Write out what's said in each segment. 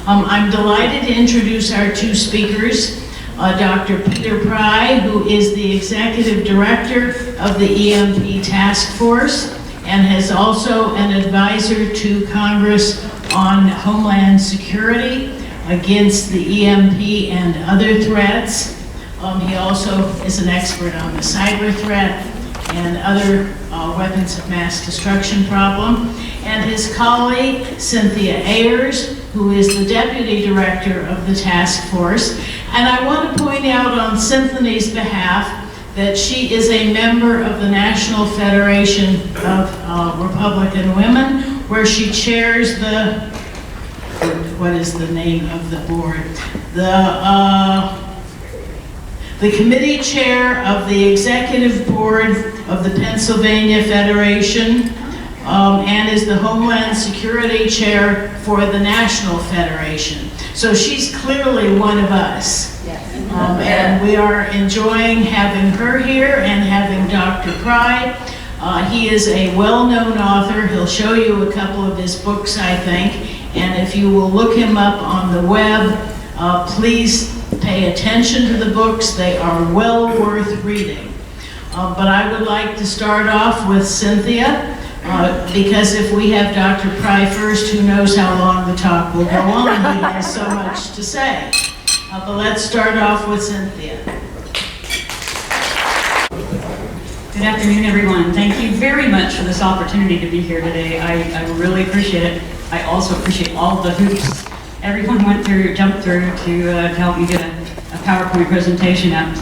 I'm delighted to introduce our two speakers, Dr. Peter Pry, who is the Executive Director of the EMP Task Force and is also an advisor to Congress on Homeland Security against the EMP and other threats. He also is an expert on the cyber threat and other weapons of mass destruction problem. And his colleague, Cynthia Ayers, who is the Deputy Director of the Task Force. And I want to point out on Cynthia's behalf that she is a member of the National Federation of Republican Women, where she chairs the, what is the name of the board? The committee chair of the executive board of the Pennsylvania Federation, and is the Homeland Security chair for the National Federation. So she's clearly one of us. Yes. And we are enjoying having her here and having Dr. Pry. He is a well-known author. He'll show you a couple of his books, I think. And if you will look him up on the web, please pay attention to the books. They are well worth reading. But I would like to start off with Cynthia, because if we have Dr. Pry first, who knows how long the talk will go on. He has so much to say. But let's start off with Cynthia. Good afternoon, everyone. Thank you very much for this opportunity to be here today. I really appreciate it. I also appreciate all the hoops everyone jumped through to help me get a PowerPoint presentation up.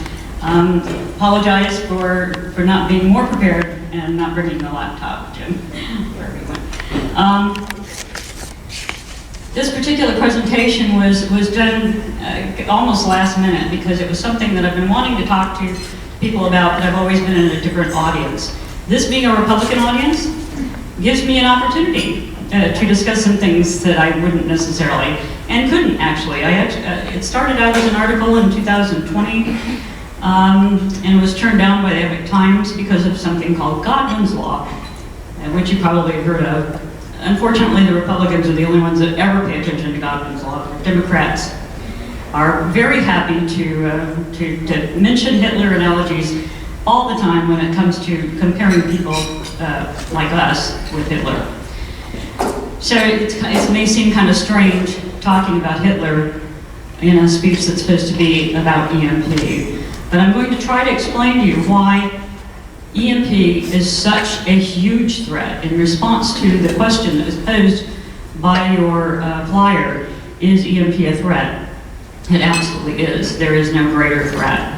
Apologize for not being more prepared and not bringing the laptop, Jim, for everyone. This particular presentation was done almost last minute because it was something that I've been wanting to talk to people about, but I've always been in a different audience. This being a Republican audience gives me an opportunity to discuss some things that I wouldn't necessarily, and couldn't actually. It started out as an article in 2020, and was turned down by the Epic Times because of something called Godwin's Law, which you probably have heard of. Unfortunately, the Republicans are the only ones that ever pay attention to Godwin's Law. Democrats are very happy to mention Hitler analogies all the time when it comes to comparing people like us with Hitler. So it may seem kind of strange talking about Hitler in a speech that's supposed to be about EMP, but I'm going to try to explain to you why EMP is such a huge threat in response to the question that was posed by your flyer. Is EMP a threat? It absolutely is. There is no greater threat.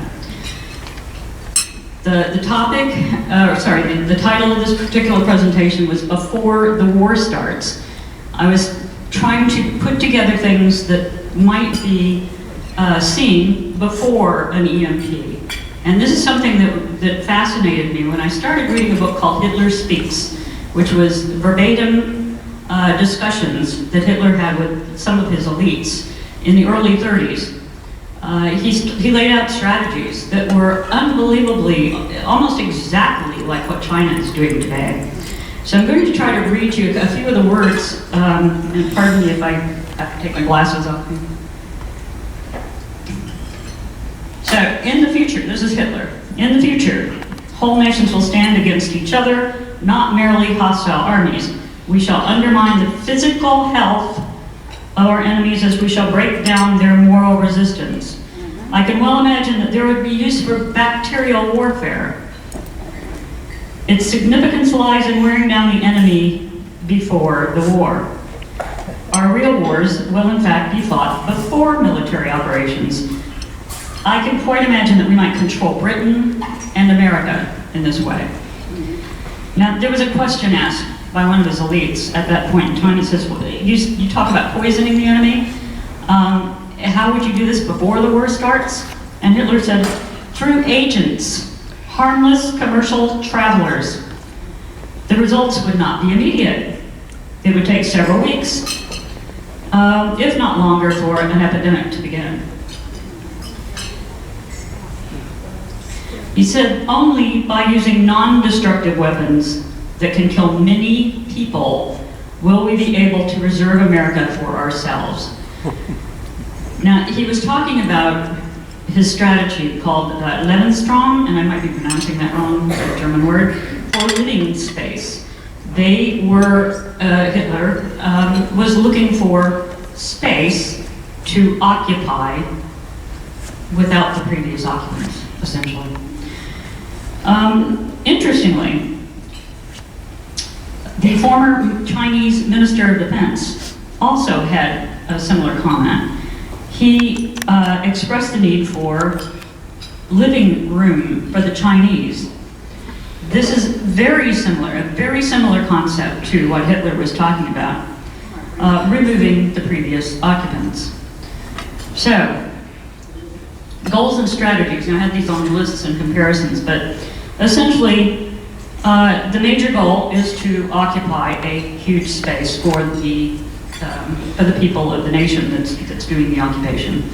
The title of this particular presentation was Before the War Starts. I was trying to put together things that might be seen before an EMP. And this is something that fascinated me when I started reading a book called Hitler Speaks, which was verbatim discussions that Hitler had with some of his elites in the early 30s. He laid out strategies that were unbelievably, almost exactly like what China is doing today. So I'm going to try to read you a few of the words, and pardon me if I have to take my glasses off. So, in the future, this is Hitler. In the future, whole nations will stand against each other, not merely hostile armies. We shall undermine the physical health of our enemies as we shall break down their moral resistance. I can well imagine that there would be use for bacterial warfare. Its significance lies in wearing down the enemy before the war. Our real wars will in fact be fought before military operations. I can quite imagine that we might control Britain and America in this way. Now, there was a question asked by one of his elites at that point in time. He says, well, you talk about poisoning the enemy. How would you do this before the war starts? And Hitler said, through agents, harmless commercial travelers. The results would not be immediate. It would take several weeks, if not longer, for an epidemic to begin. He said, only by using non-destructive weapons that can kill many people will we be able to reserve America for ourselves. Now, he was talking about his strategy called Lebensraum, and I might be pronouncing that wrong, it's a German word, for living space. They were, Hitler was looking for space to occupy without the previous occupants, essentially. Interestingly, the former Chinese Minister of Defense also had a similar comment. He expressed the need for living room for the Chinese. This is very similar, a very similar concept to what Hitler was talking about, removing the previous occupants. So, goals and strategies, and I had these on lists and comparisons, but essentially, the major goal is to occupy a huge space for the people of the nation that's doing the occupation.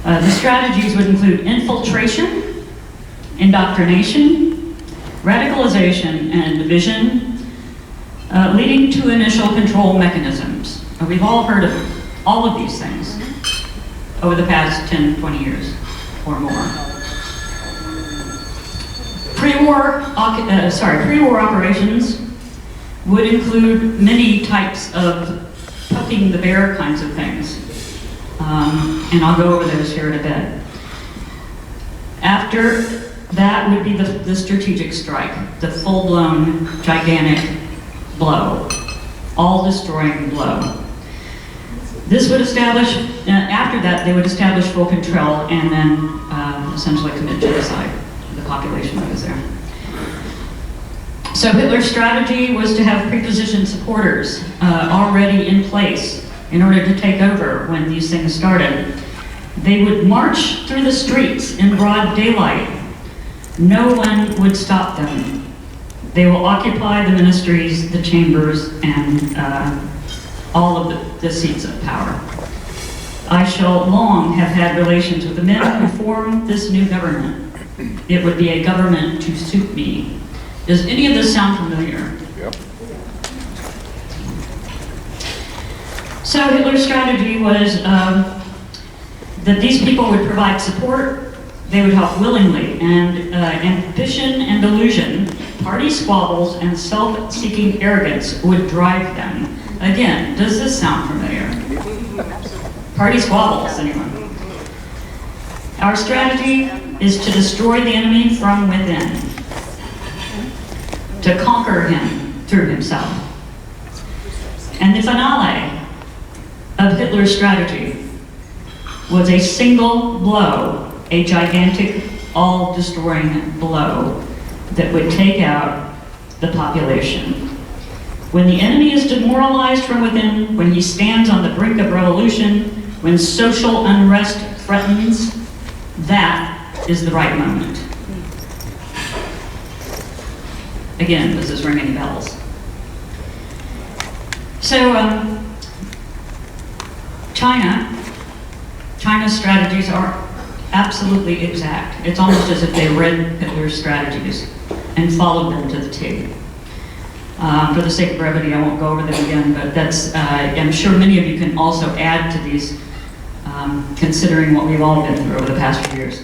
The strategies would include infiltration, indoctrination, radicalization, and division, leading to initial control mechanisms. We've all heard of all of these things over the past 10, 20 years or more. Pre-war operations would include many types of poking the bear kinds of things. And I'll go over those here in a bit. After that would be the strategic strike, the full-blown, gigantic blow, all-destroying blow. This would establish, after that, they would establish full control and then essentially commit genocide of the population that was there. So Hitler's strategy was to have pre-positioned supporters already in place in order to take over when these things started. They would march through the streets in broad daylight. No one would stop them. They will occupy the ministries, the chambers, and all of the seats of power. I shall long have had relations with the men who form this new government. It would be a government to suit me. Does any of this sound familiar? Yep. So Hitler's strategy was that these people would provide support, they would help willingly, and ambition and delusion, party squabbles, and self-seeking arrogance would drive them. Again, does this sound familiar? Party squabbles, anyone? Our strategy is to destroy the enemy from within, to conquer him through himself. And the finale of Hitler's strategy was a single blow, a gigantic, all-destroying blow that would take out the population. When the enemy is demoralized from within, when he stands on the brink of revolution, when social unrest threatens, that is the right moment. Again, does this ring any bells? So, China's strategies are absolutely exact. It's almost as if they read Hitler's strategies and followed them to the T. For the sake of brevity, I won't go over them again, but that's, I'm sure many of you can also add to these, considering what we've all been through over the past few years.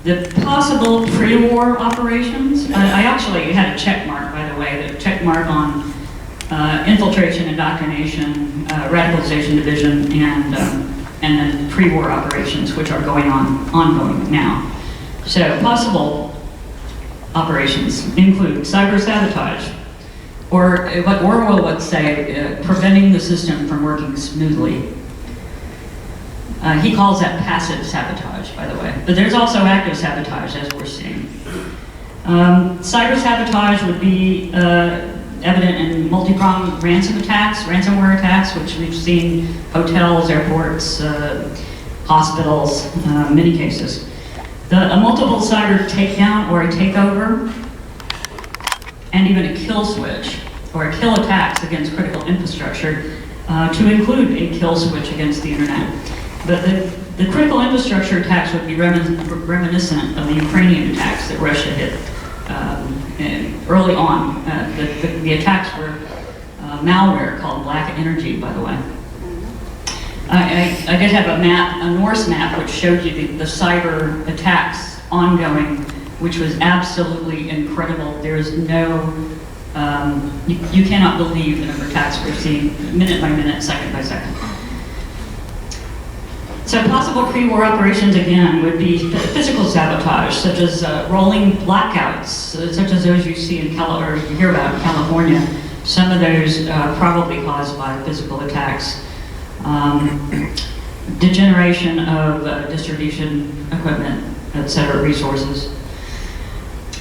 The possible pre-war operations, I actually had a check mark, by the way, a check mark on infiltration, indoctrination, radicalization, division, and then pre-war operations, which are ongoing now. So possible operations include cyber sabotage, or what Orwell would say, preventing the system from working smoothly. He calls that passive sabotage, by the way. But there's also active sabotage, as we're seeing. Cyber sabotage would be evident in multi-pronged ransomware attacks, which we've seen hotels, airports, hospitals, many cases. A multiple cyber takedown or a takeover, and even a kill switch, or a kill attacks against critical infrastructure, to include a kill switch against the internet. But the critical infrastructure attacks would be reminiscent of the Ukrainian attacks that Russia hit early on. The attacks were malware called Black Energy, by the way. I did have a map, a Norse map, which showed you the cyber attacks ongoing, which was absolutely incredible. There is no, you cannot believe the number of attacks we're seeing minute by minute, second by second. So possible pre-war operations, again, would be physical sabotage, such as rolling blackouts, such as those you see in or you hear about in California. Some of those probably caused by physical attacks. Degeneration of distribution equipment, etc., resources.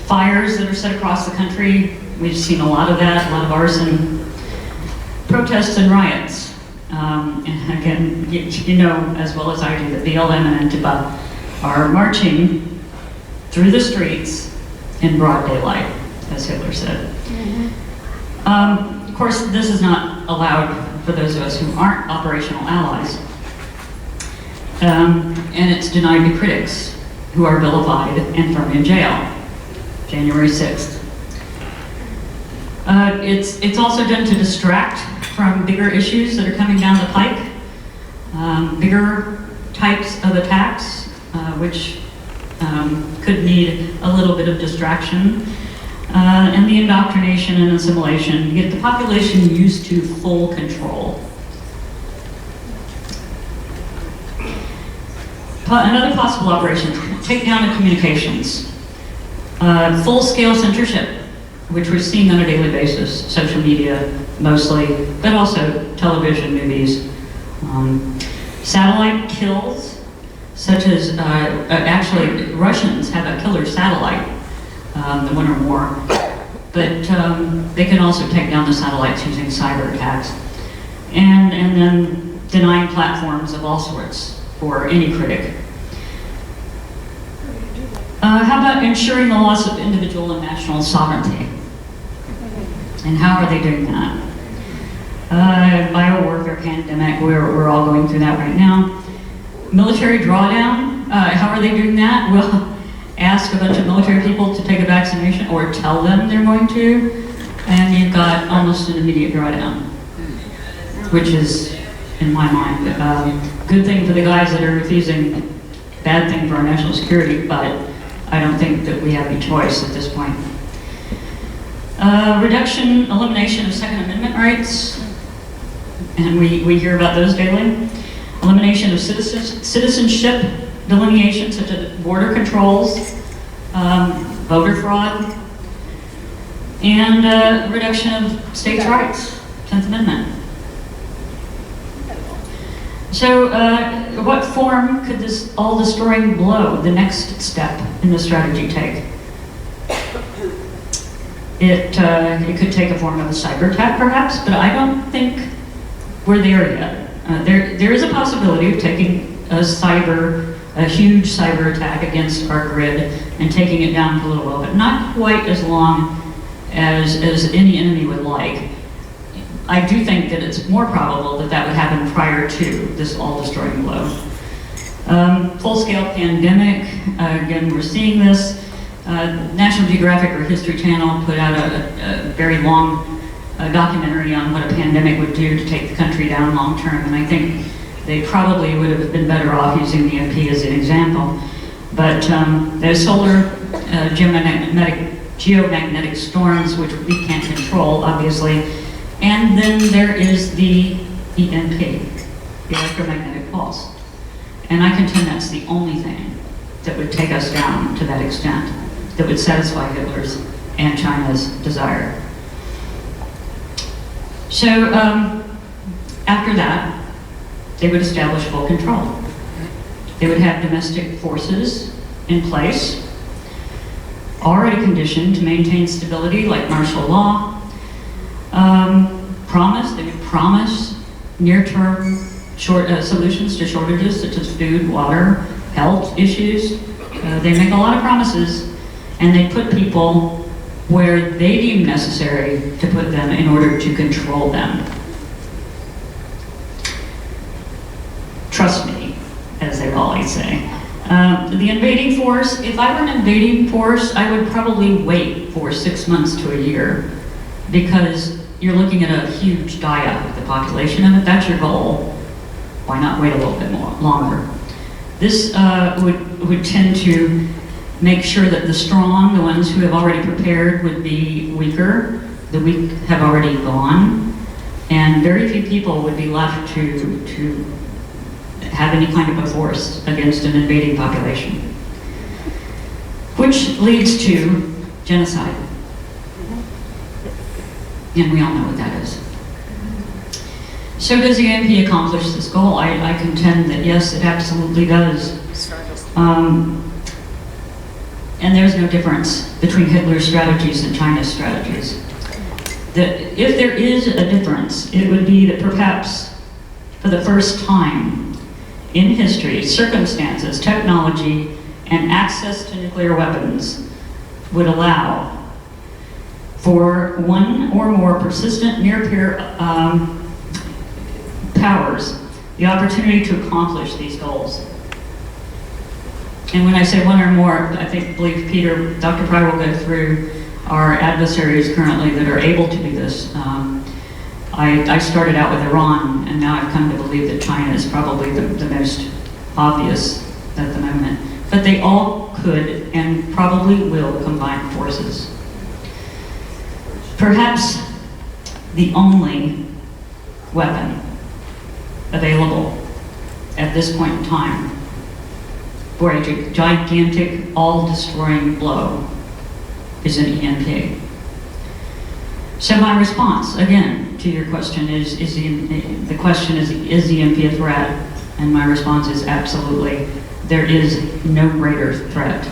Fires that are set across the country, we've seen a lot of that, a lot of arson. Protests and riots. And again, you know as well as I do that BLM and Antifa are marching through the streets in broad daylight, as Hitler said. Of course, this is not allowed for those of us who aren't operational allies. And it's denied to critics who are vilified and thrown in jail. January 6th. It's also done to distract from bigger issues that are coming down the pike, bigger types of attacks, which could need a little bit of distraction, and the indoctrination and assimilation to get the population used to full control. Another possible operation, takedown of communications. Full-scale censorship, which we're seeing on a daily basis, social media mostly, but also television, movies. Satellite kills, such as, actually Russians have a killer satellite, the one or more, but they can also take down the satellites using cyber attacks. And then denying platforms of all sorts for any critic. How about ensuring the loss of individual and national sovereignty? And how are they doing that? Biowarfare pandemic, we're all going through that right now. Military drawdown, how are they doing that? Well, ask a bunch of military people to take a vaccination or tell them they're going to, and you've got almost an immediate drawdown, which is, in my mind, good thing for the guys that are refusing, bad thing for our national security, but I don't think that we have any choice at this point. Elimination of Second Amendment rights, and we hear about those daily. Elimination of citizenship delineation, such as border controls, voter fraud, and reduction of states' rights, 10th Amendment. So what form could this all-destroying blow, the next step in the strategy, take? It could take a form of a cyber attack, perhaps, but I don't think we're there yet. There is a possibility of taking a huge cyber attack against our grid and taking it down for a little while, but not quite as long as any enemy would like. I do think that it's more probable that that would happen prior to this all-destroying blow. Full-scale pandemic, again, we're seeing this. National Geographic or History Channel put out a very long documentary on what a pandemic would do to take the country down long-term, and I think they probably would have been better off using the Emp as an example. But there's solar geomagnetic storms, which we can't control, obviously. And then there is the EMP, the electromagnetic pulse. And I contend that's the only thing that would take us down to that extent, that would satisfy Hitler's and China's desire. So after that, they would establish full control. They would have domestic forces in place, already conditioned to maintain stability, like martial law. They would promise near-term solutions to shortages such as food, water, health issues. They make a lot of promises, and they put people where they deem necessary to put them in order to control them. Trust me, as they always say. The invading force, if I were an invading force, I would probably wait for 6 months to a year, because you're looking at a huge die-up of the population, and if that's your goal, Why not wait a little bit longer? This would tend to make sure that the strong, the ones who have already prepared, would be weaker. The weak have already gone, and very few people would be left to have any kind of a force against an invading population. Which leads to genocide. And we all know what that is. So does the EMP accomplish this goal? I contend that yes, it absolutely does. And there's no difference between Hitler's strategies and China's strategies. If there is a difference, it would be that perhaps for the first time in history, circumstances, technology, and access to nuclear weapons would allow for one or more persistent near-peer powers the opportunity to accomplish these goals. And when I say one or more, I believe Dr. Pry will go through our adversaries currently that are able to do this. I started out with Iran, and now I've come to believe that China is probably the most obvious at the moment. But they all could and probably will combine forces. Perhaps the only weapon available at this point in time for a gigantic, all-destroying blow is an EMP. So my response, again, to your question is the EMP a threat? And my response is absolutely. There is no greater threat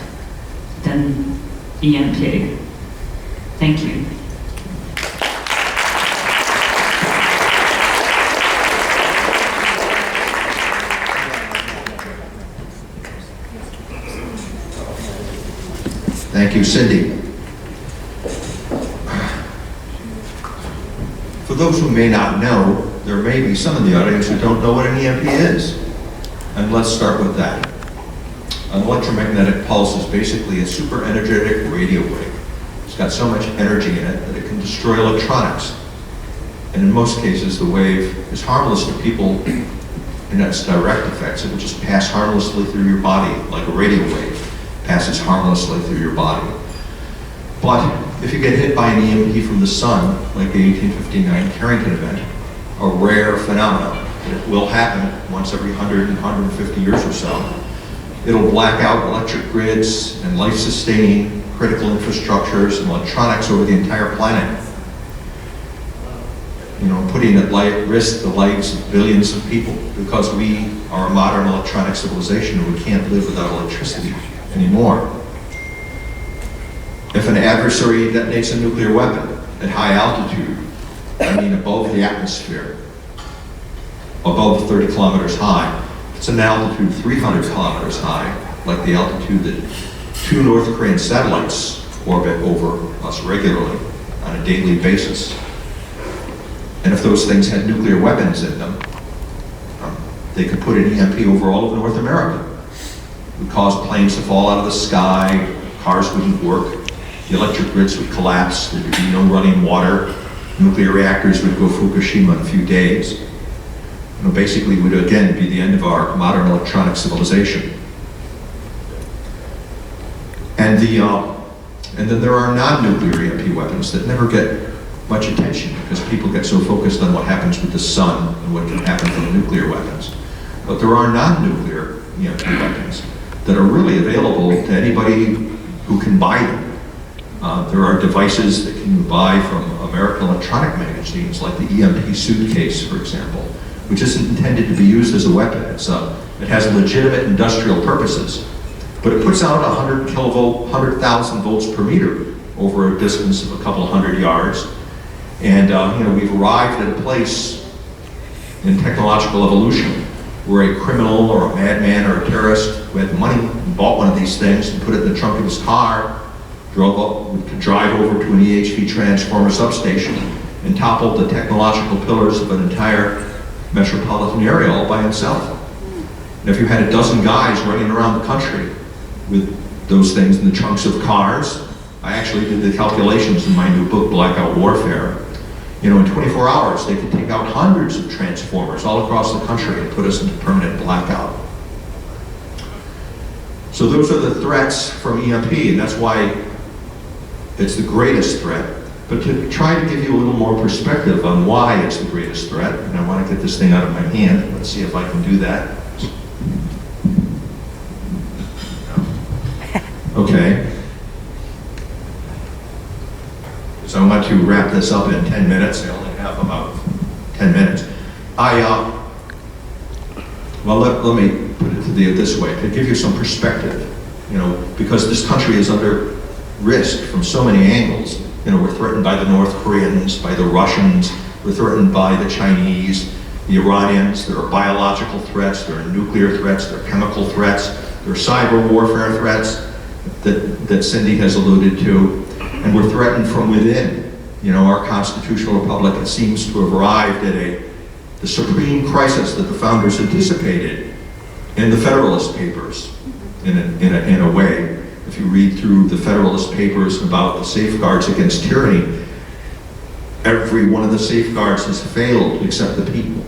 than EMP. Thank you. Thank you, Cindy. For those who may not know, there may be some in the audience who don't know what an EMP is. And let's start with that. An electromagnetic pulse is basically a super energetic radio wave. It's got so much energy in it that it can destroy electronics. And in most cases, the wave is harmless to people in its direct effects. It will just pass harmlessly through your body like a radio wave passes harmlessly through your body. But if you get hit by an EMP from the sun, like the 1859 Carrington event, a rare phenomenon, it will happen once every 100 and 150 years or so. It'll black out electric grids and life-sustaining critical infrastructures and electronics over the entire planet. Putting at risk the lives of billions of people because we are a modern electronic civilization and we can't live without electricity anymore. If an adversary detonates a nuclear weapon at high altitude, above the atmosphere, above 30 kilometers high, it's an altitude 300 kilometers high, like the altitude that 2 North Korean satellites orbit over us regularly on a daily basis. And if those things had nuclear weapons in them, they could put an EMP over all of North America. It would cause planes to fall out of the sky, cars wouldn't work, the electric grids would collapse, there would be no running water, nuclear reactors would go Fukushima in a few days. Basically would again be the end of our modern electronic civilization. And then there are non-nuclear EMP weapons that never get much attention because people get so focused on what happens with the sun and what can happen from nuclear weapons. But there are non-nuclear EMP weapons that are really available to anybody who can buy them. There are devices that you can buy from American electronic magazines, like the EMP suitcase, for example, which isn't intended to be used as a weapon. It has legitimate industrial purposes, but it puts out 100 kilovolt, 100,000 volts per meter over a distance of a couple hundred yards. And we've arrived at a place in technological evolution where a criminal or a madman or a terrorist who had money and bought one of these things and put it in the trunk of his car, could drive over to an EHV transformer substation and topple the technological pillars of an entire metropolitan area all by himself. And if you had a dozen guys running around the country with those things in the trunks of cars, I actually did the calculations in my new book, Blackout Warfare, You know, in 24 hours, they could take out hundreds of transformers all across the country and put us into permanent blackout. So those are the threats from EMP, and that's why it's the greatest threat. But to try to give you a little more perspective on why it's the greatest threat, and I want to get this thing out of my hand. Let's see if I can do that. Okay. So I want to wrap this up in 10 minutes. I only have about 10 minutes. Well, let me put it this way, to give you some perspective, you know, because this country is under risk from so many angles. You know, we're threatened by the North Koreans, by the Russians, we're threatened by the Chinese, the Iranians, there are biological threats, there are nuclear threats, there are chemical threats, there are cyber warfare threats that Cindy has alluded to, and we're threatened from within. You know, our constitutional republic, it seems to have arrived at the supreme crisis that the founders anticipated in the Federalist Papers, in a way. If you read through the Federalist Papers about the safeguards against tyranny, every one of the safeguards has failed except the people.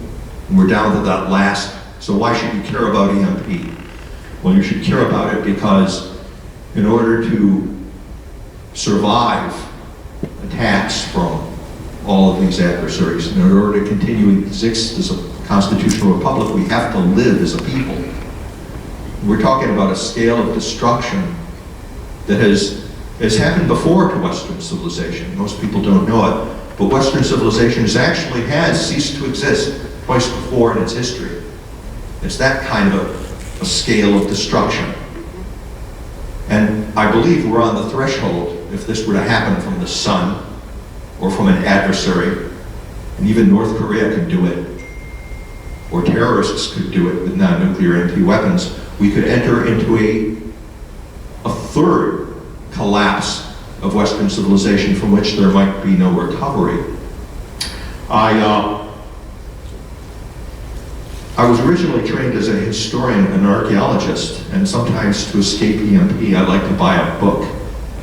And we're down to that last. So why should you care about EMP? Well, you should care about it because in order to survive attacks from all of these adversaries, in order to continue to exist as a constitutional republic, we have to live as a people. We're talking about a scale of destruction that has happened before to Western civilization. Most people don't know it, but Western civilization has ceased to exist twice before in its history. It's that kind of a scale of destruction. And I believe we're on the threshold, if this were to happen from the sun or from an adversary, and even North Korea could do it, or terrorists could do it with non-nuclear EMP weapons, we could enter into a third collapse of Western civilization from which there might be no recovery. I was originally trained as a historian and archaeologist, and sometimes to escape EMP, I like to buy a book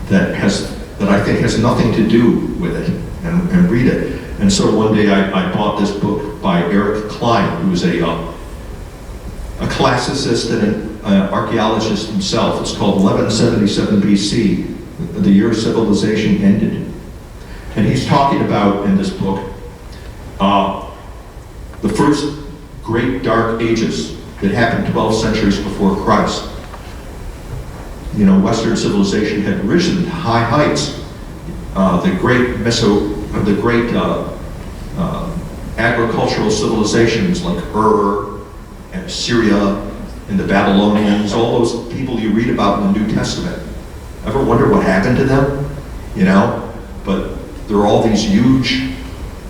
that I think has nothing to do with it and read it. And so one day I bought this book by Eric Klein, who is a classicist and an archaeologist himself. It's called 1177 BC, the year civilization ended. And he's talking about, in this book, the first great dark ages that happened 12 centuries before Christ. You know, Western civilization had risen to high heights. The great agricultural civilizations like Ur and Assyria and the Babylonians, all those people you read about in the New Testament. Ever wonder what happened to them? You know? But there are all these huge,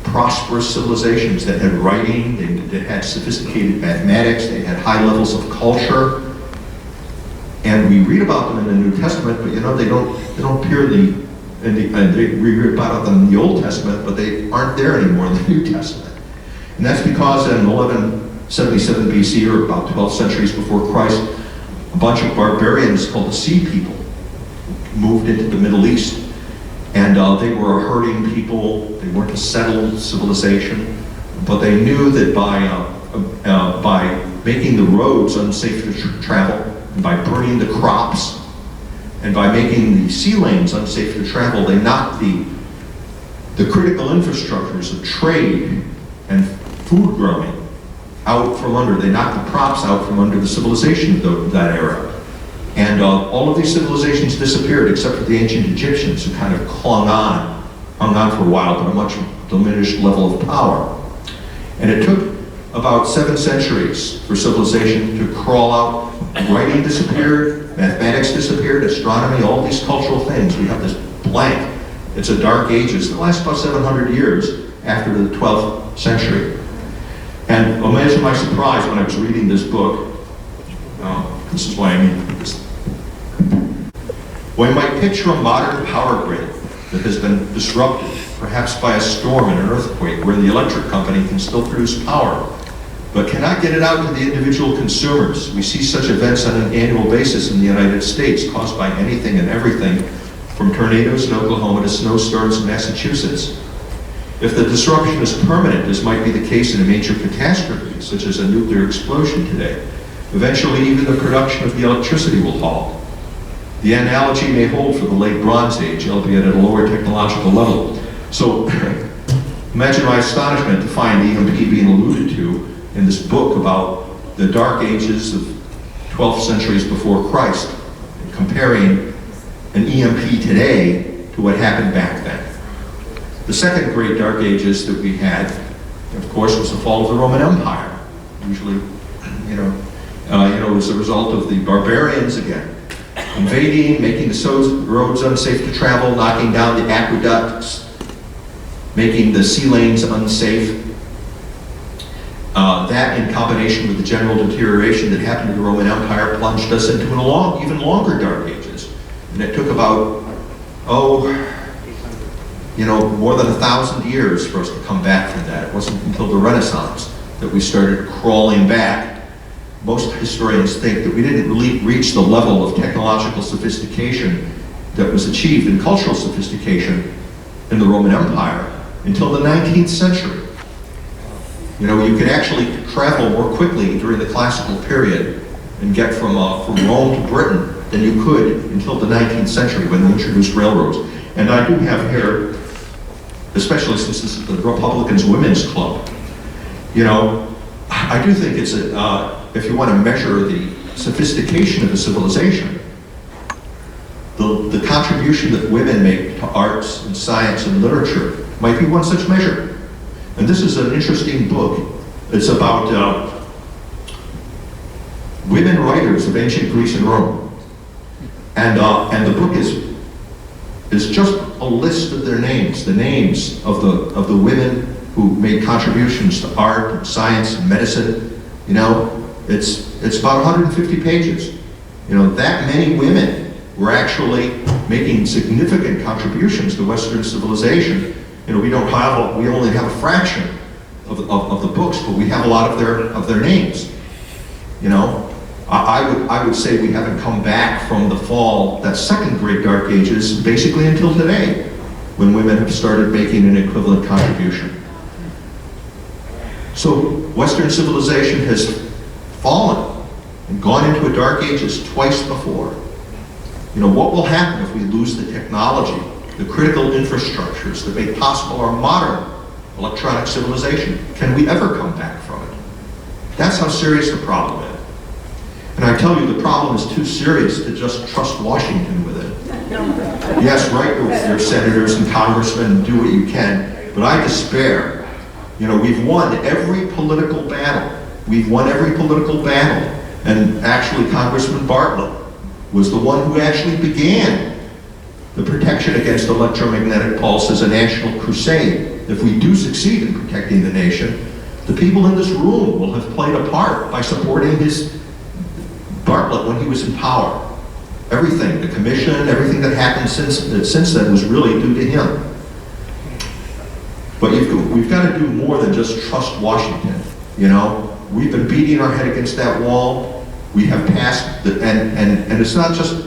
prosperous civilizations that had writing, that had sophisticated mathematics, they had high levels of culture. And we read about them in the New Testament, but you know, they don't appear we read about them in the Old Testament, but they aren't there anymore in the New Testament. And that's because in 1177 BC, or about 12 centuries before Christ, a bunch of barbarians called the Sea People moved into the Middle East. And they were a herding people. They weren't a settled civilization, but they knew that by making the roads unsafe to travel, and by burning the crops, and by making the sea lanes unsafe to travel, they knocked the critical infrastructures of trade and food growing out from under. They knocked the crops out from under the civilization of that era. And all of these civilizations disappeared except for the ancient Egyptians, who kind of hung on for a while, but a much diminished level of power. And it took about 7 centuries for civilization to crawl out. Writing disappeared, mathematics disappeared, astronomy, all these cultural things. We have this blank. It's a dark ages that lasts about 700 years after the 12th century. And imagine my surprise when I was reading this book. This is why I mean this. One might picture a modern power grid that has been disrupted, perhaps by a storm and an earthquake, where the electric company can still produce power, but cannot get it out to the individual consumers. We see such events on an annual basis in the United States, caused by anything and everything, from tornadoes in Oklahoma to snowstorms in Massachusetts. If the disruption is permanent, as might be the case in a major catastrophe, such as a nuclear explosion today, eventually even the production of the electricity will halt. The analogy may hold for the late Bronze Age, albeit at a lower technological level. So imagine my astonishment to find EMP being alluded to in this book about the dark ages of 12th centuries before Christ, and comparing an EMP today to what happened back then. The second great dark ages that we had, of course, was the fall of the Roman Empire. Usually, as a result of the barbarians again, invading, making the roads unsafe to travel, knocking down the aqueducts, making the sea lanes unsafe. That, in combination with the general deterioration that happened to the Roman Empire, plunged us into even longer dark ages. And it took about, more than 1,000 years for us to come back from that. It wasn't until the Renaissance that we started crawling back. Most historians think that we didn't really reach the level of technological sophistication that was achieved in cultural sophistication in the Roman Empire until the 19th century. You could actually travel more quickly during the classical period and get from Rome to Britain than you could until the 19th century when they introduced railroads. And I do have here, especially since this is the Republicans' Women's Club, I do think it's if you want to measure the sophistication of a civilization, the contribution that women make to arts and science and literature might be one such measure. And this is an interesting book. It's about women writers of ancient Greece and Rome. And the book is just a list of their names, the names of the women who made contributions to art, and science, and medicine. It's about 150 pages. That many women were actually making significant contributions to Western civilization. We only have a fraction of the books, but we have a lot of their names. I would say we haven't come back from the fall, that second great dark ages, basically until today, when women have started making an equivalent contribution. So Western civilization has fallen and gone into a dark ages twice before. What will happen if we lose the technology, the critical infrastructures that make possible our modern electronic civilization? Can we ever come back from it? That's how serious the problem is. And I tell you, the problem is too serious to just trust Washington with it. Yes, write your senators and congressmen, do what you can, but I despair. We've won every political battle. And actually, Congressman Bartlett was the one who actually began the protection against electromagnetic pulse as a national crusade. If we do succeed in protecting the nation, the people in this room will have played a part by supporting Bartlett when he was in power. Everything, the commission, everything that happened since then was really due to him. But we've got to do more than just trust Washington. We've been beating our head against that wall. We have passed, and it's not just,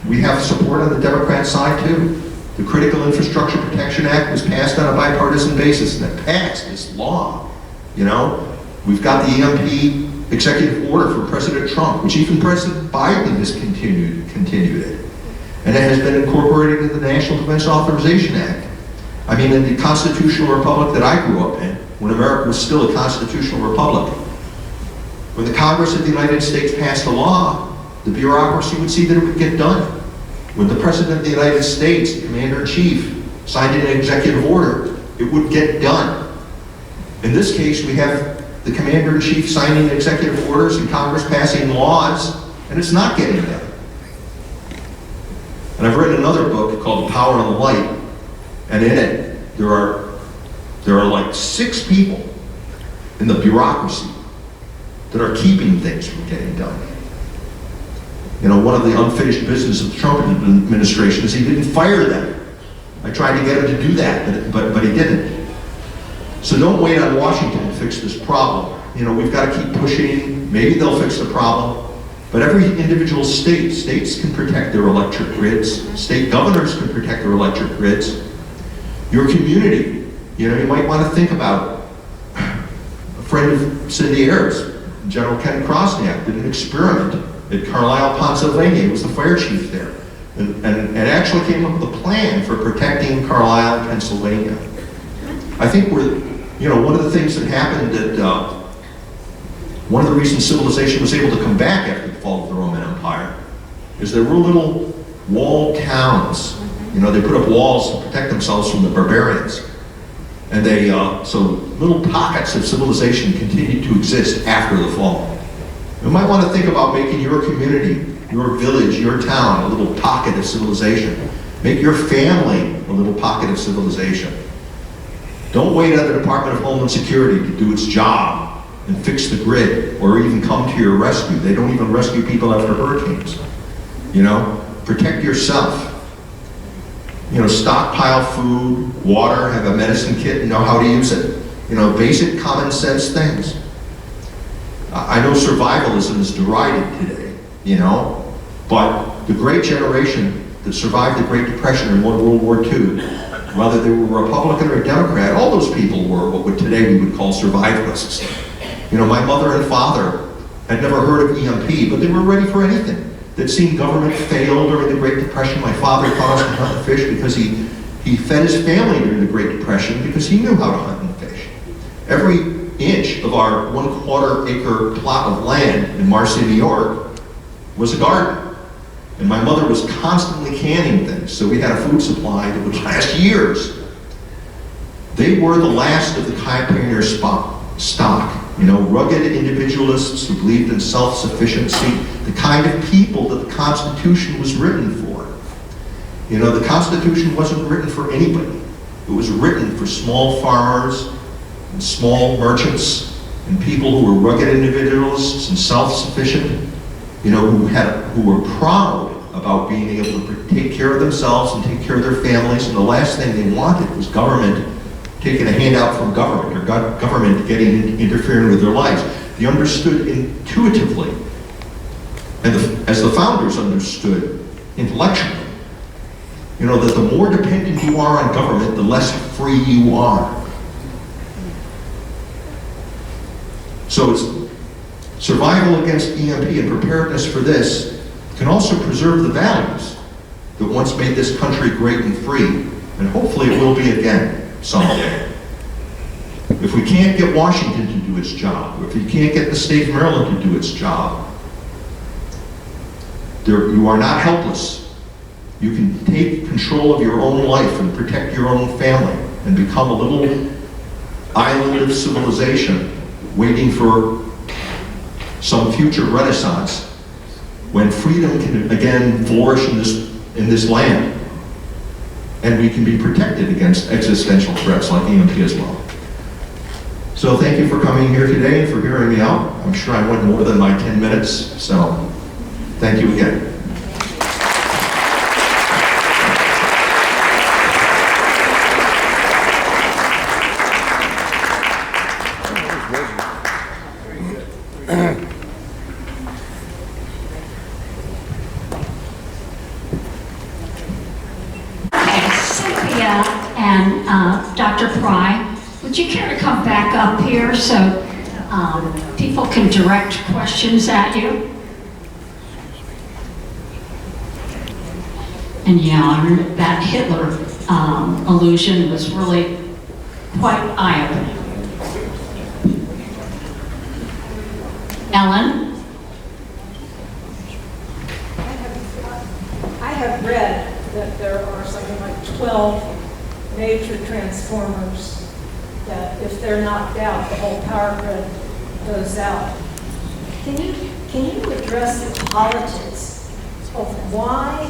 we have support on the Democrat side too. The Critical Infrastructure Protection Act was passed on a bipartisan basis, and it passed this law. We've got the EMP executive order for President Trump, which even President Biden has continued it. And it has been incorporated in the National Defense Authorization Act. In the constitutional republic that I grew up in, when America was still a constitutional republic, when the Congress of the United States passed a law, the bureaucracy would see that it would get done. When the President of the United States, the Commander-in-Chief, signed an executive order, it would get done. In this case, we have the Commander-in-Chief signing executive orders and Congress passing laws, and it's not getting done. And I've written another book called The Power and the Light, and in it, there are like 6 people in the bureaucracy that are keeping things from getting done. One of the unfinished business of the Trump administration is he didn't fire them. I tried to get him to do that, but he didn't. So don't wait on Washington to fix this problem. We've got to keep pushing. Maybe they'll fix the problem. But every individual states can protect their electric grids. State governors can protect their electric grids. Your community You know, you might want to think about a friend of Cindy Ayers, General Ken Krosniak, did an experiment at Carlisle, Pennsylvania. He was the fire chief there, and actually came up with a plan for protecting Carlisle, Pennsylvania. I think one of the things that happened that one of the reasons civilization was able to come back after the fall of the Roman Empire is there were little walled towns. You know, they put up walls to protect themselves from the barbarians. And so little pockets of civilization continued to exist after the fall. You might want to think about making your community, your village, your town, a little pocket of civilization. Make your family a little pocket of civilization. Don't wait on the Department of Homeland Security to do its job and fix the grid or even come to your rescue. They don't even rescue people after hurricanes. You know, protect yourself. You know, stockpile food, water, have a medicine kit, and know how to use it. You know, basic common sense things. I know survivalism is derided today, you know, but the great generation that survived the Great Depression and won World War II, whether they were Republican or Democrat, all those people were what today we would call survivalists. You know, my mother and father had never heard of EMP, but they were ready for anything. They'd seen government fail during the Great Depression. My father taught us to hunt and fish because he fed his family during the Great Depression because he knew how to hunt and fish. Every inch of our 1/4 acre plot of land in Marcy, New York was a garden. And my mother was constantly canning things, so we had a food supply that would last years. They were the last of the pioneer stock. You know, rugged individualists who believed in self-sufficiency, the kind of people that the Constitution was written for. You know, the Constitution wasn't written for anybody. It was written for small farmers and small merchants and people who were rugged individualists and self-sufficient, you know, who were proud about being able to take care of themselves and take care of their families, and the last thing they wanted was government taking a handout from government, or government interfering with their lives. They understood intuitively, and as the founders understood intellectually, you know, that the more dependent you are on government, the less free you are. So it's survival against EMP and preparedness for this can also preserve the values that once made this country great and free, and hopefully it will be again someday. If we can't get Washington to do its job, if we can't get the state of Maryland to do its job, you are not helpless. You can take control of your own life and protect your own family and become a little island of civilization waiting for some future renaissance when freedom can again flourish in this land, and we can be protected against existential threats like EMP as well. So thank you for coming here today and for hearing me out. I'm sure I went more than my 10 minutes, so thank you again. Dr. Pry, would you care to come back up here so people can direct questions at you? And yeah, that Hitler allusion was really quite eye-opening. Ellen? I have read that there are something like 12 major transformers that if they're knocked out, the whole power grid goes out. Can you address the politics of why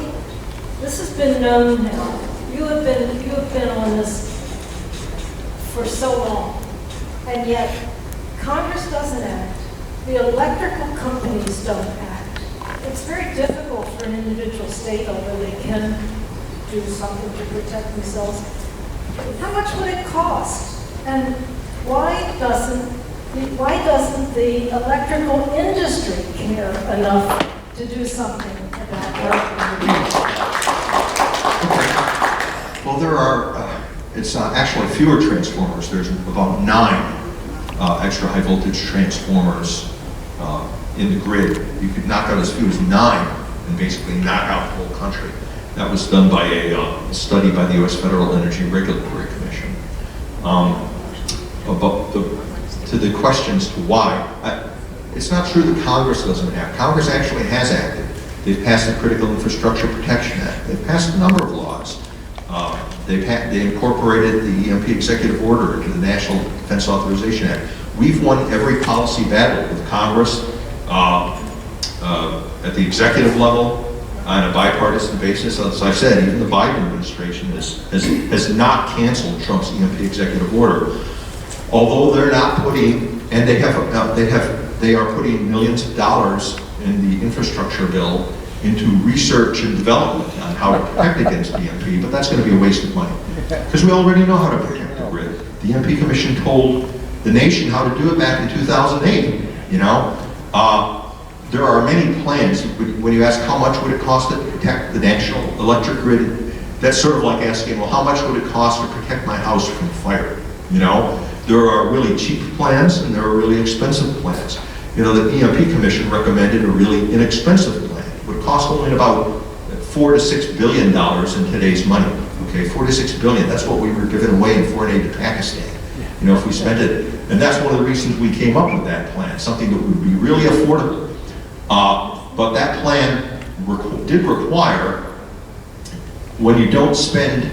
this has been known now? You have been on this for so long, and yet Congress doesn't act. The electrical companies don't act. It's very difficult for an individual state, although they can do something to protect themselves. How much would it cost? And why doesn't the electrical industry care enough to do something about that? Well, there are it's actually fewer transformers. There's about 9 extra high voltage transformers in the grid. You could knock out as few as 9 and basically knock out the whole country. That was done by a study by the U.S. Federal Energy Regulatory Commission. To the questions to why, it's not true that Congress doesn't act. Congress actually has acted. They've passed the Critical Infrastructure Protection Act. They've passed a number of laws. They incorporated the EMP executive order into the National Defense Authorization Act. We've won every policy battle with Congress at the executive level on a bipartisan basis. As I said, even the Biden administration has not canceled Trump's EMP executive order. Although they're not putting, and they are putting millions of dollars in the infrastructure bill into research and development on how to protect against EMP, but that's going to be a waste of money. Because we already know how to protect the grid. The EMP Commission told the nation how to do it back in 2008, you know. There are many plans. When you ask how much would it cost to protect the national electric grid, that's sort of like asking, well, how much would it cost to protect my house from fire, you know? There are really cheap plans and there are really expensive plans. You know, the EMP Commission recommended a really inexpensive plan. It would cost only about $4 to $6 billion in today's money. Okay, $4 to $6 billion. That's what we were giving away in foreign aid to Pakistan. You know, if we spent it, and that's one of the reasons we came up with that plan, something that would be really affordable. But that plan did require, when you don't spend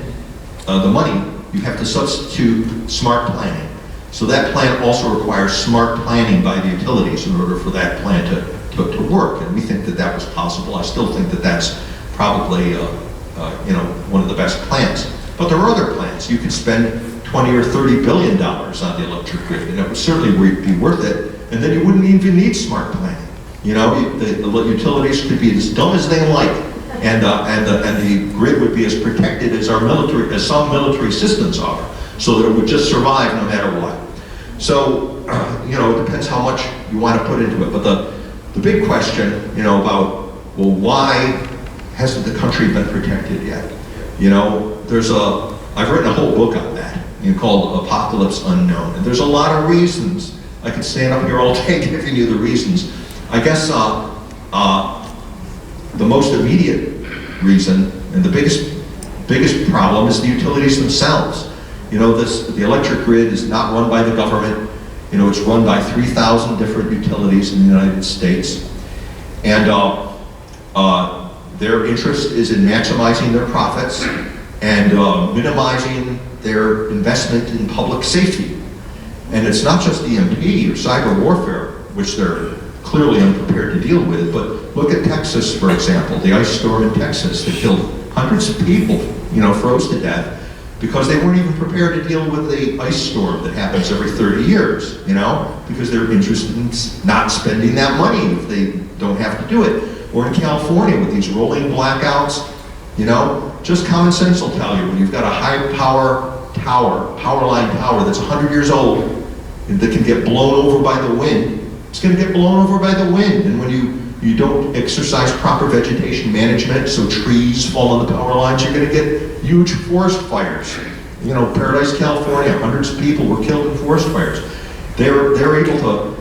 the money, you have to substitute smart planning. So that plan also requires smart planning by the utilities in order for that plan to work. And we think that that was possible. I still think that that's probably you know, one of the best plans. But there are other plans. You could spend 20 or 30 billion dollars on the electric grid, and it would certainly be worth it. And then you wouldn't even need smart planning. You know, the utilities could be as dumb as they like, and the grid would be as protected as some military systems are, so that it would just survive no matter what. So, you know, it depends how much you want to put into it. But the big question, you know, about, well, why hasn't the country been protected yet? You know, I've written a whole book on that, called Apocalypse Unknown. And there's a lot of reasons. I could stand up here all day giving you the reasons. I guess the most immediate reason and the biggest problem is the utilities themselves. You know, the electric grid is not run by the government. You know, it's run by 3,000 different utilities in the United States. And their interest is in maximizing their profits and minimizing their investment in public safety. And it's not just EMP or cyber warfare, which they're clearly unprepared to deal with, but look at Texas, for example, the ice storm in Texas that killed hundreds of people, you know, froze to death, because they weren't even prepared to deal with the ice storm that happens every 30 years, you know, because they're interested in not spending that money if they don't have to do it. Or in California with these rolling blackouts, you know, just common sense will tell you, when you've got a high power line tower that's 100 years old, that can get blown over by the wind, it's going to get blown over by the wind. And when you don't exercise proper vegetation management, so trees fall on the power lines, you're going to get huge forest fires. You know, Paradise, California, hundreds of people were killed in forest fires. They're able to,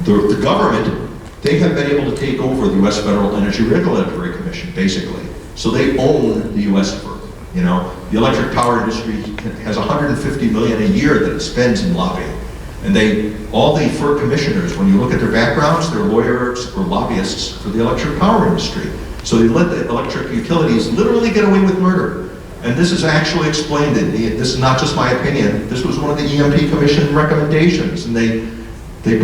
the government, they have been able to take over the U.S. Federal Energy Regulatory Commission, basically. So they own the U.S. FERC. You know, the electric power industry has $150 million a year that it spends in lobbying. And all the FERC commissioners, when you look at their backgrounds, they're lawyers or lobbyists for the electric power industry. So they let the electric utilities literally get away with murder. And this is actually explained, this is not just my opinion, this was one of the EMP Commission recommendations, and they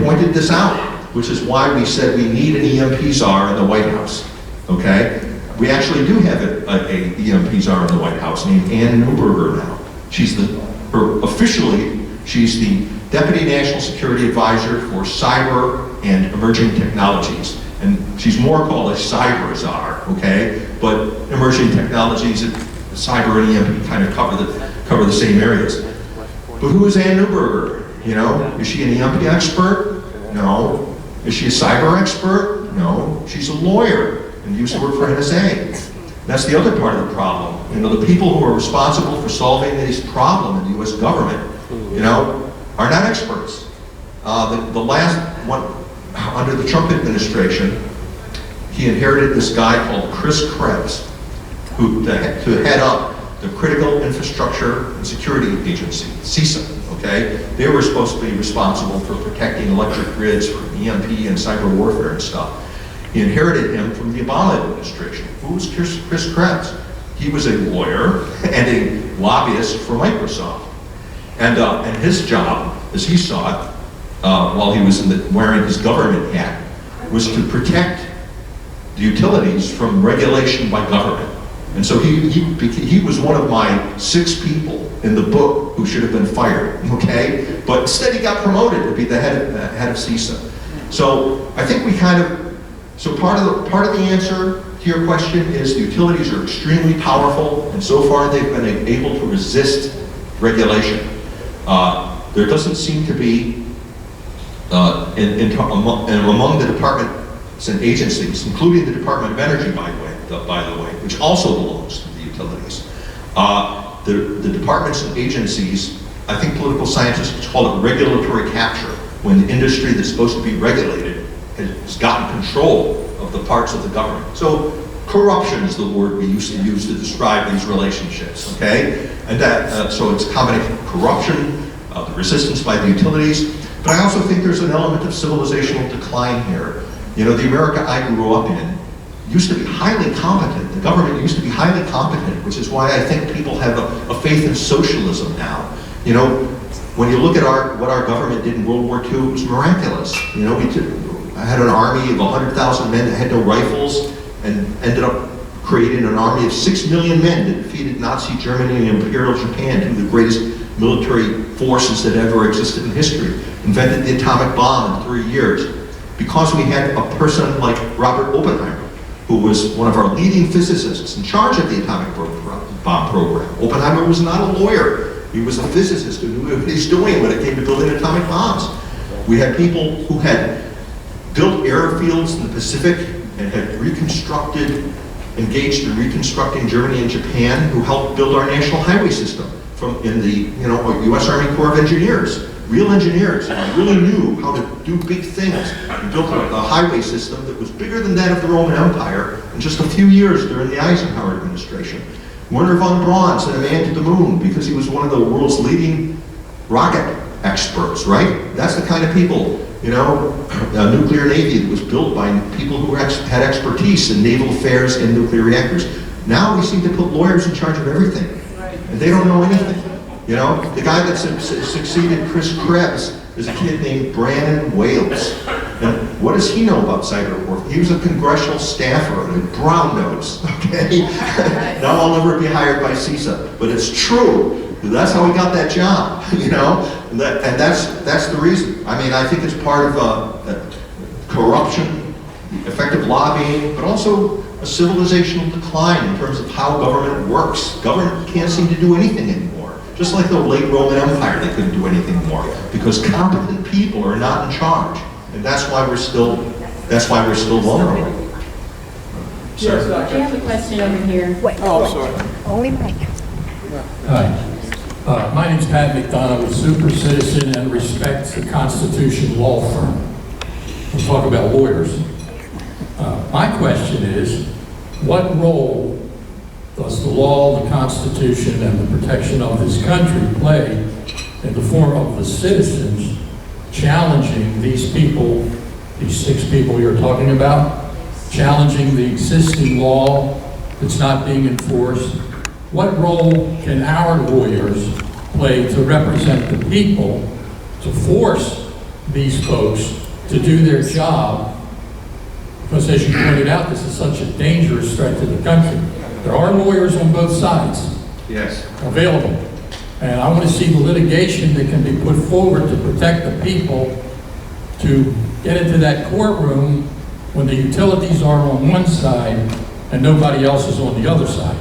pointed this out, which is why we said we need an EMP czar in the White House, okay? We actually do have a EMP czar in the White House named Ann Neuberger now. Officially, she's the Deputy National Security Advisor for Cyber and Emerging Technologies. And she's more called a cyber czar, okay? But emerging technologies, cyber and EMP kind of cover the same areas. But who is Ann Neuberger? You know, is she an EMP expert? No. Is she a cyber expert? No. She's a lawyer and used to work for NSA. That's the other part of the problem. You know, the people who are responsible for solving this problem in the U.S. government, you know, are not experts. The last one, under the Trump administration, he inherited this guy called Chris Krebs, who to head up the Critical Infrastructure and Security Agency, CISA, okay? They were supposed to be responsible for protecting electric grids from EMP and cyber warfare and stuff. He inherited him from the Obama administration. Who was Chris Krebs? He was a lawyer and a lobbyist for Microsoft. And his job, as he saw it, while he was wearing his government hat, was to protect the utilities from regulation by government. And so he was one of my 6 people in the book who should have been fired, okay? But instead he got promoted to be the head of CISA. So I think we kind of, so part of the answer to your question is the utilities are extremely powerful, and so far they've been able to resist regulation. There doesn't seem to be, among the departments and agencies, including the Department of Energy, by the way, which also belongs to the utilities. The departments and agencies, I think political scientists call it regulatory capture, when the industry that's supposed to be regulated has gotten control of the parts of the government. So corruption is the word we used to use to describe these relationships, okay? And that, so it's a combination of corruption, the resistance by the utilities, but I also think there's an element of civilizational decline here. You know, the America I grew up in used to be highly competent. The government used to be highly competent, which is why I think people have a faith in socialism now. You know, when you look at what our government did in World War II, it was miraculous. You know, I had an army of 100,000 men that had no rifles, and ended up creating an army of 6 million men that defeated Nazi Germany and Imperial Japan, two of the greatest military forces that ever existed in history. Invented the atomic bomb in 3 years. Because we had a person like Robert Oppenheimer, who was one of our leading physicists in charge of the atomic bomb program. Oppenheimer was not a lawyer. He was a physicist who knew what he was doing when it came to building atomic bombs. We had people who had built airfields in the Pacific and had engaged in reconstructing Germany and Japan, who helped build our national highway system in the U.S. Army Corps of Engineers. Real engineers who really knew how to do big things. We built a highway system that was bigger than that of the Roman Empire in just a few years during the Eisenhower administration. Wernher von Braun sent a man to the moon because he was one of the world's leading rocket experts, right? That's the kind of people, you know, a nuclear navy that was built by people who had expertise in naval affairs and nuclear reactors. Now we seem to put lawyers in charge of everything, and they don't know anything. You know, the guy that succeeded Chris Krebs is a kid named Brandon Wales. And what does he know about cyber warfare? He was a congressional staffer and a brown nose, okay? Now I'll never be hired by CISA, but it's true. That's how he got that job, you know? And that's the reason. I mean, I think it's part of corruption, effective lobbying, but also a civilizational decline in terms of how government works. Government can't seem to do anything anymore. Just like the late Roman Empire, they couldn't do anything more because competent people are not in charge, and that's why we're still vulnerable. Yes, Doctor. We have a question over here. Sorry. Only mic. Hi. My name's Pat McDonough with Super Citizen and Respects the Constitution Law Firm. We'll talk about lawyers. My question is, what role does the law, the Constitution, and the protection of this country play in the form of the citizens challenging these people, these 6 people you're talking about, challenging the existing law that's not being enforced? What role can our lawyers play to represent the people, to force these folks to do their job? Because as you pointed out, this is such a dangerous threat to the country. There are lawyers on both sides. Yes. Available. And I want to see the litigation that can be put forward to protect the people, to get into that courtroom when the utilities are on one side and nobody else is on the other side.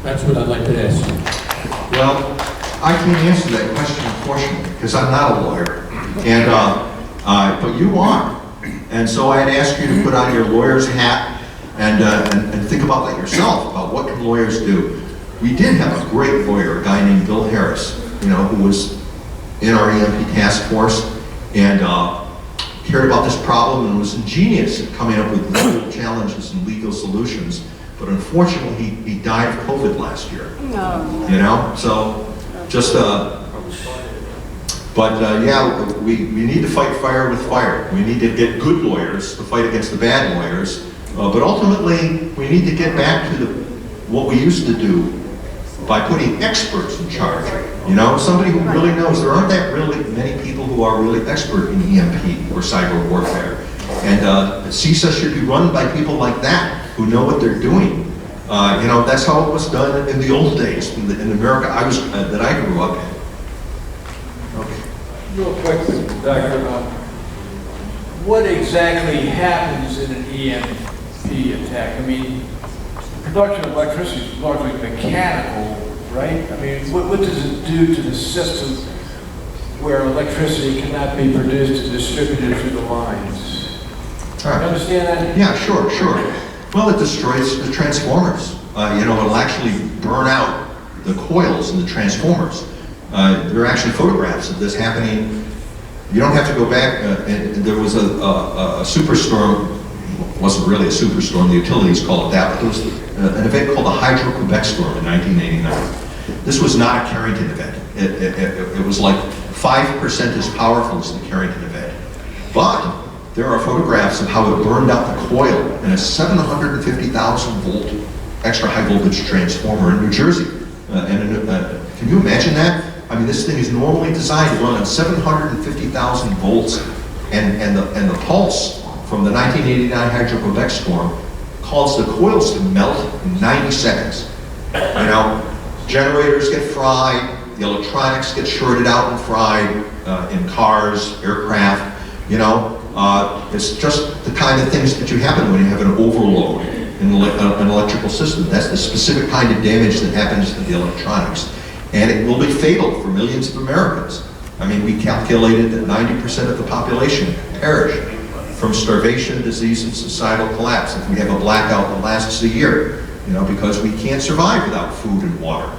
That's what I'd like to ask you. Well, I can't answer that question, unfortunately, because I'm not a lawyer, and but you are. And so I'd ask you to put on your lawyer's hat And think about that yourself, about what can lawyers do. We did have a great lawyer, a guy named Bill Harris, who was in our EMP task force and cared about this problem and was ingenious at coming up with legal challenges and legal solutions. But unfortunately, he died of COVID last year. No. So just, yeah, we need to fight fire with fire. We need to get good lawyers to fight against the bad lawyers. But ultimately, we need to get back to what we used to do by putting experts in charge. Somebody who really knows. There aren't that really many people who are really expert in EMP or cyber warfare. And CISA should be run by people like that, who know what they're doing. That's how it was done in the old days, in America that I grew up in. Okay. Real quick, Doctor, what exactly happens in an EMP attack? I mean, production of electricity is largely mechanical, right? I mean, what does it do to the system where electricity cannot be produced and distributed through the lines? All right. You understand that? Yeah, sure. Well, it destroys the transformers. It'll actually burn out the coils in the transformers. There are actually photographs of this happening. You don't have to go back. There was a superstorm. It wasn't really a superstorm. The utilities call it that. But there was an event called the Quebec storm in 1989. This was not a Carrington event. It was like 5% as powerful as the Carrington event. But there are photographs of how it burned out the coil in a 750,000 volt extra high voltage transformer in New Jersey. Can you imagine that? I mean, this thing is normally designed to run on 750,000 volts, and the pulse from the 1989 Quebec storm caused the coils to melt in 90 seconds. Generators get fried, the electronics get shorted out and fried in cars, aircraft. It's just the kind of things that happen when you have an overload in an electrical system. That's the specific kind of damage that happens to the electronics. And it will be fatal for millions of Americans. I mean, we calculated that 90% of the population perish from starvation, disease, and societal collapse if we have a blackout that lasts a year, because we can't survive without food and water.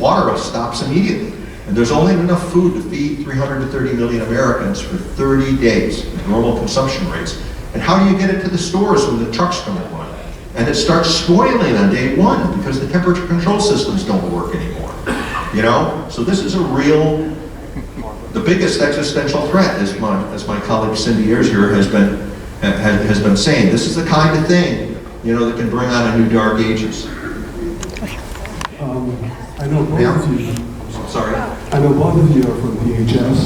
Water stops immediately. And there's only enough food to feed 330 million Americans for 30 days at normal consumption rates. And how do you get it to the stores when the trucks don't run? And it starts spoiling on day one because the temperature control systems don't work anymore. So this is the biggest existential threat, as my colleague Cindy Ayers here has been saying. This is the kind of thing, that can bring on a new dark ages. I know both of you. Sorry. I know both of you are from DHS.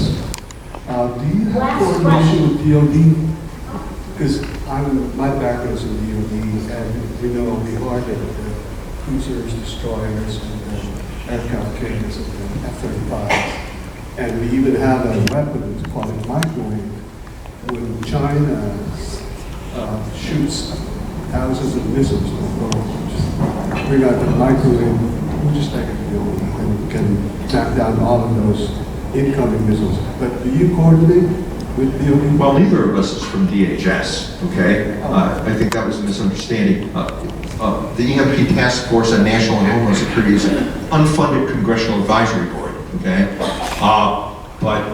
Do you have coordination with DOD? Because my background is in DOD, and we know it'll be hard to cruisers, destroyers, and aircraft carriers, and F-35. And we even have a weapon, it's called a microwave. When China shoots thousands of missiles, just bring out the microwave, we'll just take it to DOD, and we can tap down all of those incoming missiles. But do you coordinate with DOD? Well, neither of us is from DHS, okay? I think that was a misunderstanding. The EMP Task Force on National and Homeland Security is an unfunded congressional advisory board, okay? But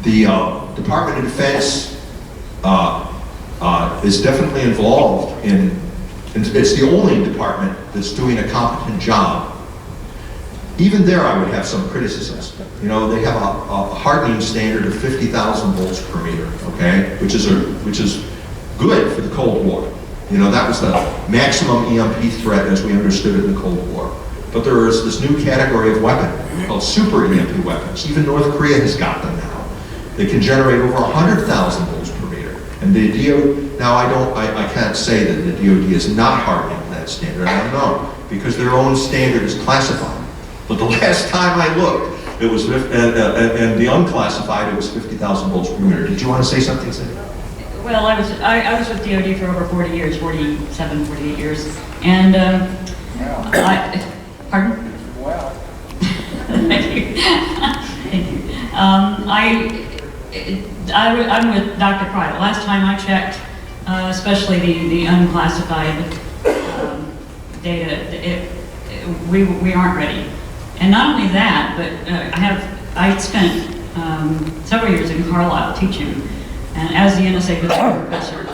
the Department of Defense is definitely involved in, it's the only department that's doing a competent job. Even there, I would have some criticisms. They have a hardening standard of 50,000 volts per meter, okay, which is good for the Cold War. That was the maximum EMP threat as we understood it in the Cold War. But there is this new category of weapon called super EMP weapons. Even North Korea has got them now. They can generate over 100,000 volts per meter. And the DOD, now I can't say that the DOD is not hardening that standard. I don't know, because their own standard is classified. But the last time I looked, it was, and the unclassified, it was 50,000 volts per meter. Did you want to say something, Cindy? Well, I was with DOD for over 40 years, 47, 48 years. And, pardon? Wow. Thank you. Thank you. I'm with Dr. Pry. The last time I checked, especially the unclassified data. We aren't ready. And not only that, but I spent several years in Carlisle teaching, and as the NSA professor.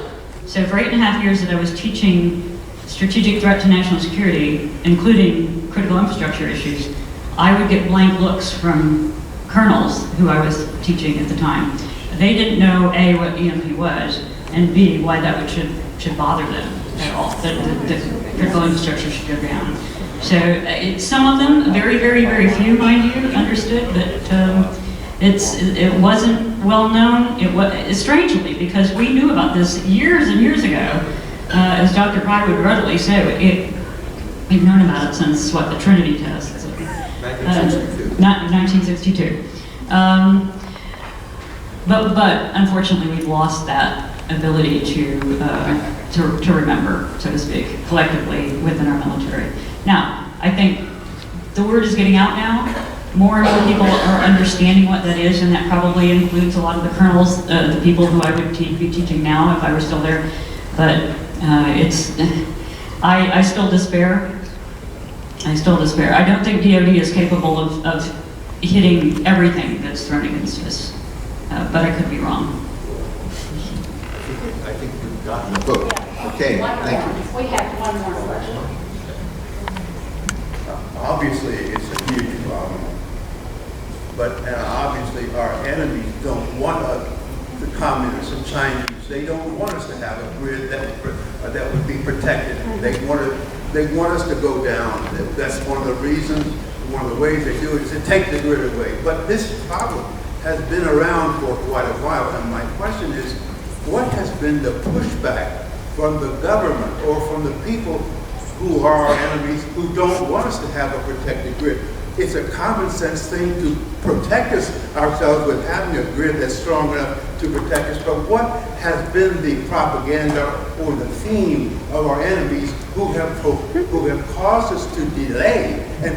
So for 8.5 years that I was teaching strategic threat to national security, including critical infrastructure issues, I would get blank looks from colonels who I was teaching at the time. They didn't know A, what EMP was, and B, why that should bother them at all, that the critical infrastructure should go down. So some of them, very, very, very few, mind you, understood, but it wasn't well known. It was strangely, because we knew about this years and years ago. As Dr. Pry would readily say, we've known about it since the Trinity tests. 1962. But unfortunately, we've lost that ability to remember, so to speak, collectively within our military. Now, I think the word is getting out now. More and more people are understanding what that is, and that probably includes a lot of the colonels, the people who I would be teaching now if I were still there. But I still despair. I still despair. I don't think DoD is capable of hitting everything that's thrown against us, but I could be wrong. I think we've gotten the book. Okay, thank you. We have one more question. Obviously, it's a huge problem, but obviously our enemies don't want us, the communists and Chinese, they don't want us to have a grid that would be protected. They want us to go down. That's one of the reasons, one of the ways they do it is to take the grid away. But this problem has been around for quite a while, and my question is, what has been the pushback from the government or from the people who are our enemies, who don't want us to have a protected grid? It's a common sense thing to protect ourselves with having a grid that's strong enough to protect us. But what has been the propaganda or the theme of our enemies who have caused us to delay and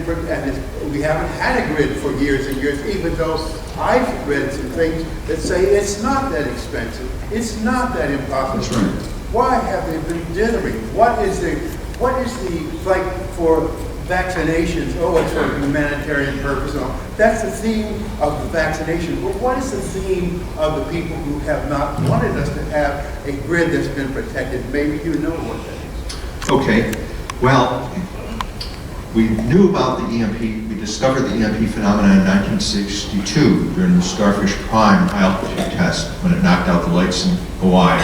we haven't had a grid for years and years, even though I've read some things that say it's not that expensive, it's not that impossible. That's right. Why have they been dithering? What is the like for vaccinations? Oh, it's for humanitarian purpose. No, that's the theme of the vaccination. But what is the theme of the people who have not wanted us to have a grid that's been protected? Maybe you know what that is. Okay, well, we knew about the EMP, we discovered the EMP phenomenon in 1962 during the Starfish Prime high-altitude test when it knocked out the lights in Hawaii,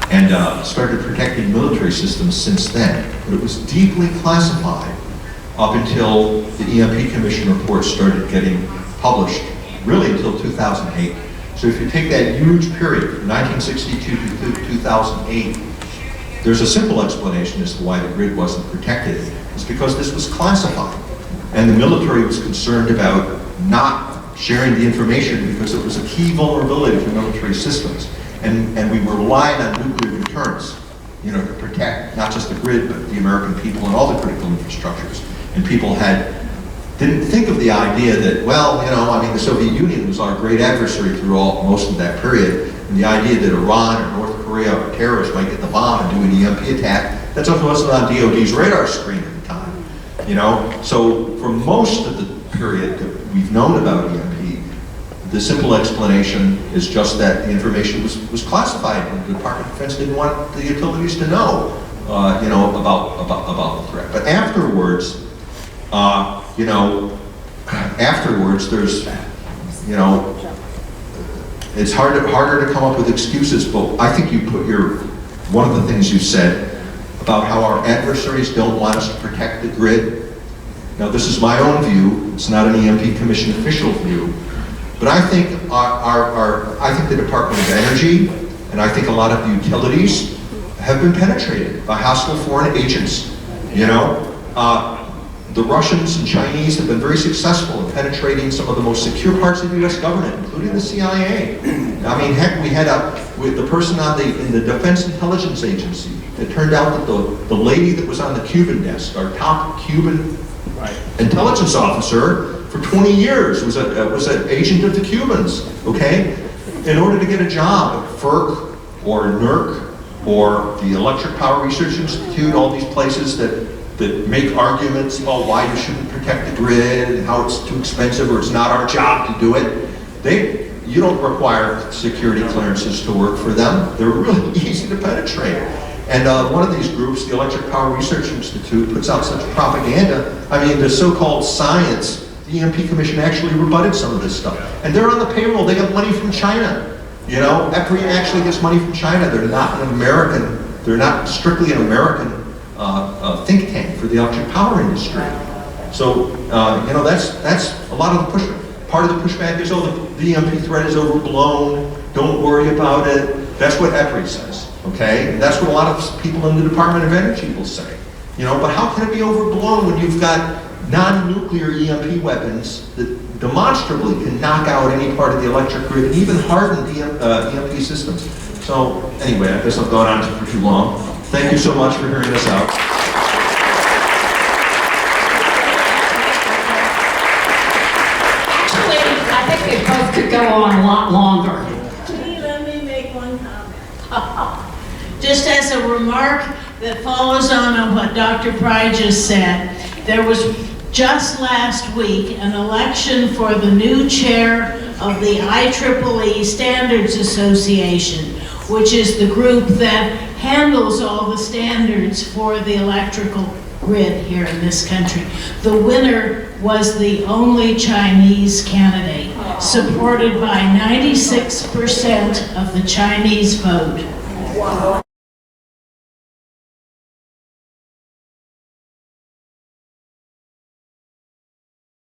and started protecting military systems since then. But it was deeply classified up until the EMP Commission reports started getting published, really until 2008. So if you take that huge period from 1962 to 2008, there's a simple explanation as to why the grid wasn't protected. It's because this was classified. And the military was concerned about not sharing the information because it was a key vulnerability for military systems. And we were relying on nuclear deterrence, you know, to protect not just the grid, but the American people and all the critical infrastructures. And people didn't think of the idea that, well, you know, I mean, the Soviet Union was our great adversary through most of that period. And the idea that Iran or North Korea or terrorists might get the bomb and do an EMP attack, that something wasn't on DoD's radar screen at the time. You know, so for most of the period that we've known about EMP, the simple explanation is just that the information was classified, and the Department of Defense didn't want the utilities to know, you know, about the threat. But afterwards, you know, there's, you know, it's harder to come up with excuses. But I think you put one of the things you said about how our adversaries don't want us to protect the grid. Now, this is my own view. It's not an EMP Commission official view. But I think I think the Department of Energy and I think a lot of the utilities have been penetrated by hostile foreign agents. You know, the Russians and Chinese have been very successful in penetrating some of the most secure parts of the U.S. government, including the CIA. I mean, heck, we had the person in the Defense Intelligence Agency. It turned out that the lady that was on the Cuban desk, our top Cuban intelligence officer, for 20 years was an agent of the Cubans, okay? In order to get a job at FERC or NERC or the Electric Power Research Institute, all these places that make arguments about why you shouldn't protect the grid and how it's too expensive or it's not our job to do it. You don't require security clearances to work for them. They're really easy to penetrate. And one of these groups, the Electric Power Research Institute, puts out such propaganda. I mean, the so-called science, the EMP Commission actually rebutted some of this stuff. And they're on the payroll. They get money from China. You know, EPRI actually gets money from China. They're not strictly an American think tank for the electric power industry. So, you know, that's a lot of the pushback. Part of the pushback is, oh, the EMP threat is overblown, don't worry about it. That's what EPRI says, okay? And that's what a lot of people in the Department of Energy will say. You know, but how can it be overblown when you've got non-nuclear EMP weapons that demonstrably can knock out any part of the electric grid and even harden the EMP systems? So, anyway, I guess I've gone on for too long. Thank you so much for hearing us out. They both could go on a lot longer. Let me make one comment. Just as a remark that follows on what Dr. Pry just said, there was just last week an election for the new chair of the IEEE Standards Association, which is the group that handles all the standards for the electrical grid here in this country. The winner was the only Chinese candidate, supported by 96% of the Chinese vote.